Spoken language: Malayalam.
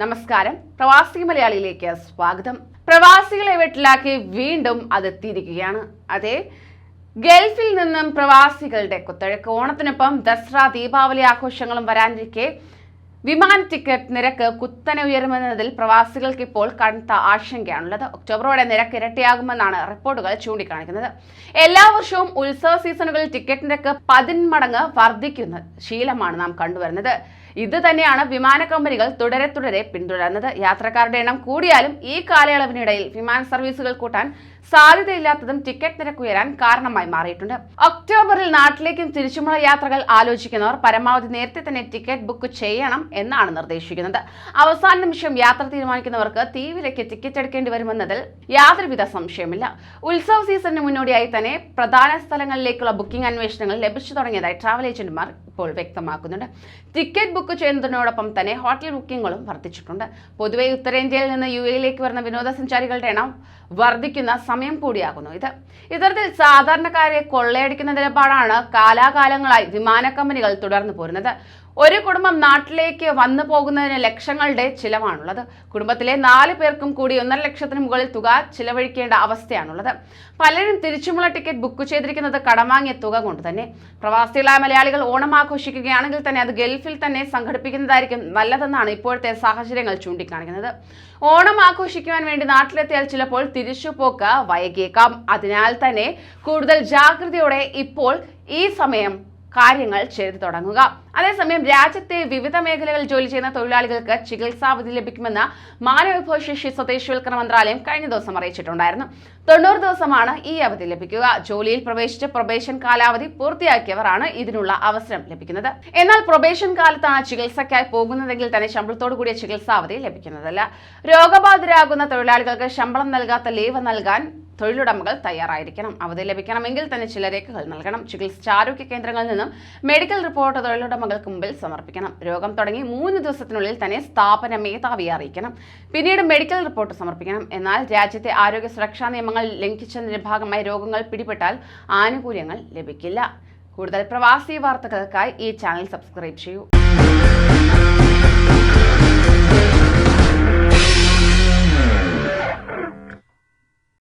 നമസ്കാരം. പ്രവാസി മലയാളിയിലേക്ക് സ്വാഗതം. പ്രവാസികളെ വീട്ടിലാക്കി വീണ്ടും അത് തിരികെയാണ്. അതെ, ഗൾഫിൽ നിന്നും പ്രവാസികളുടെ കുത്തൊഴുക്ക്. ഓണത്തിനൊപ്പം ദസറ, ദീപാവലി ആഘോഷങ്ങളും വരാനിരിക്കെ വിമാന ടിക്കറ്റ് നിരക്ക് കുത്തനെ ഉയരുമെന്നതിൽ പ്രവാസികൾക്ക് ഇപ്പോൾ കടുത്ത ആശങ്കയാണുള്ളത്. ഒക്ടോബറോടെ നിരക്ക് ഇരട്ടിയാകുമെന്നാണ് റിപ്പോർട്ടുകൾ ചൂണ്ടിക്കാണിക്കുന്നത്. എല്ലാ വർഷവും ഉത്സവ സീസണുകളിൽ ടിക്കറ്റ് നിരക്ക് 10 മടങ്ങ് വർദ്ധിക്കുന്ന ശീലമാണ് നാം കണ്ടുവരുന്നത്. ഇത് തന്നെയാണ് വിമാന കമ്പനികൾ തുടരെ പിന്തുടരുന്നത്. യാത്രക്കാരുടെ എണ്ണം കൂടിയാലും ഈ കാലയളവിനിടയിൽ വിമാന സർവീസുകൾ കൂട്ടാൻ സാധ്യതയില്ലാത്തതും ടിക്കറ്റ് നിരക്ക് ഉയരാൻ കാരണമായി മാറിയിട്ടുണ്ട്. ഒക്ടോബറിൽ നാട്ടിലേക്കും തിരിച്ചുമുള്ള യാത്രകൾ ആലോചിക്കുന്നവർ പരമാവധി നേരത്തെ തന്നെ ടിക്കറ്റ് ബുക്ക് ചെയ്യണം എന്നാണ് നിർദ്ദേശിക്കുന്നത്. അവസാന നിമിഷം യാത്ര തീരുമാനിക്കുന്നവർക്ക് തീവിലേക്ക് ടിക്കറ്റ് എടുക്കേണ്ടി വരുമെന്നതിൽ യാതൊരുവിധ സംശയമില്ല. ഉത്സവ സീസണിന് മുന്നോടിയായി തന്നെ പ്രധാന സ്ഥലങ്ങളിലേക്കുള്ള ബുക്കിംഗ് അന്വേഷണങ്ങൾ ലഭിച്ചു തുടങ്ങിയതായി ട്രാവൽ ഏജന്റുമാർ ഇപ്പോൾ വ്യക്തമാക്കുന്നുണ്ട്. ടിക്കറ്റ് ബുക്ക് ചെയ്യുന്നതിനോടൊപ്പം തന്നെ ഹോട്ടൽ ബുക്കിങ്ങുകളും വർദ്ധിച്ചിട്ടുണ്ട്. പൊതുവെ ഉത്തരേന്ത്യയിൽ നിന്ന് UAE-യിലേക്ക് വരുന്ന വിനോദസഞ്ചാരികളുടെ എണ്ണം വർദ്ധിക്കുന്ന സമയം കൂടിയാകുന്നു ഇത്. ഇത്തരത്തിൽ സാധാരണക്കാരെ കൊള്ളയടിക്കുന്ന നിലപാടാണ് കാലാകാലങ്ങളായി വിമാന കമ്പനികൾ തുടർന്നു പോരുന്നത്. ഒരു കുടുംബം നാട്ടിലേക്ക് വന്നു പോകുന്നതിന് ലക്ഷങ്ങളുടെ ചിലവാണുള്ളത്. കുടുംബത്തിലെ 4 പേർക്കും കൂടി 1.5 ലക്ഷത്തിന് മുകളിൽ തുക ചിലവഴിക്കേണ്ട അവസ്ഥയാണുള്ളത്. പലരും തിരിച്ചുമുള്ള ടിക്കറ്റ് ബുക്ക് ചെയ്തിരിക്കുന്നത് കടം വാങ്ങിയ തുക കൊണ്ട് തന്നെ. പ്രവാസികളായ മലയാളികൾ ഓണം ആഘോഷിക്കുകയാണെങ്കിൽ തന്നെ അത് ഗൾഫിൽ തന്നെ സംഘടിപ്പിക്കുന്നതായിരിക്കും നല്ലതെന്നാണ് ഇപ്പോഴത്തെ സാഹചര്യങ്ങൾ ചൂണ്ടിക്കാണിക്കുന്നത്. ഓണം ആഘോഷിക്കുവാൻ വേണ്ടി നാട്ടിലെത്തിയാൽ ചിലപ്പോൾ തിരിച്ചുപോക്ക് വൈകിയേക്കാം. അതിനാൽ തന്നെ കൂടുതൽ ജാഗ്രതയോടെ ഇപ്പോൾ ഈ സമയം കാര്യങ്ങൾ ചെയ്തു തുടങ്ങുക. അതേസമയം രാജ്യത്തെ വിവിധ മേഖലകളിൽ ജോലി ചെയ്യുന്ന തൊഴിലാളികൾക്ക് ചികിത്സാവധി ലഭിക്കുമെന്ന് മാനവവിഭവശേഷി സ്വദേശിവൽക്കരണ മന്ത്രാലയം കഴിഞ്ഞ ദിവസം അറിയിച്ചിട്ടുണ്ടായിരുന്നു. 90 ദിവസമാണ് ഈ അവധി ലഭിക്കുക. ജോലിയിൽ പ്രവേശിച്ച് പ്രൊബേഷൻ കാലാവധി പൂർത്തിയാക്കിയവരാണ് ഇതിനുള്ള അവസരം ലഭിക്കുന്നത്. എന്നാൽ പ്രൊബേഷൻ കാലത്താണ് ചികിത്സയ്ക്കായി പോകുന്നതെങ്കിൽ തന്നെ ശമ്പളത്തോടു കൂടിയ ചികിത്സാവധി ലഭിക്കുന്നതല്ല. രോഗബാധിതരാകുന്ന തൊഴിലാളികൾക്ക് ശമ്പളം നൽകാത്ത ലീവ് നൽകാൻ തൊഴിലുടമകൾ തയ്യാറായിരിക്കണം. അവധി ലഭിക്കണമെങ്കിൽ തന്നെ ചില രേഖകൾ നൽകണം. ചികിത്സിച്ച ആരോഗ്യ കേന്ദ്രങ്ങളിൽ നിന്നും മെഡിക്കൽ റിപ്പോർട്ട് തൊഴിലുടമകൾക്ക് മുമ്പിൽ സമർപ്പിക്കണം. രോഗം തുടങ്ങി 3 ദിവസത്തിനുള്ളിൽ തന്നെ സ്ഥാപന മേധാവിയെ അറിയിക്കണം. പിന്നീട് മെഡിക്കൽ റിപ്പോർട്ട് സമർപ്പിക്കണം. എന്നാൽ രാജ്യത്തെ ആരോഗ്യ സുരക്ഷാ നിയമങ്ങൾ ലംഘിച്ചതിന്റെ ഭാഗമായി രോഗങ്ങൾ പിടിപെട്ടാൽ ആനുകൂല്യങ്ങൾ ലഭിക്കില്ല. കൂടുതൽ പ്രവാസി വാർത്തകൾക്കായി ഈ ചാനൽ സബ്സ്ക്രൈബ് ചെയ്യൂ.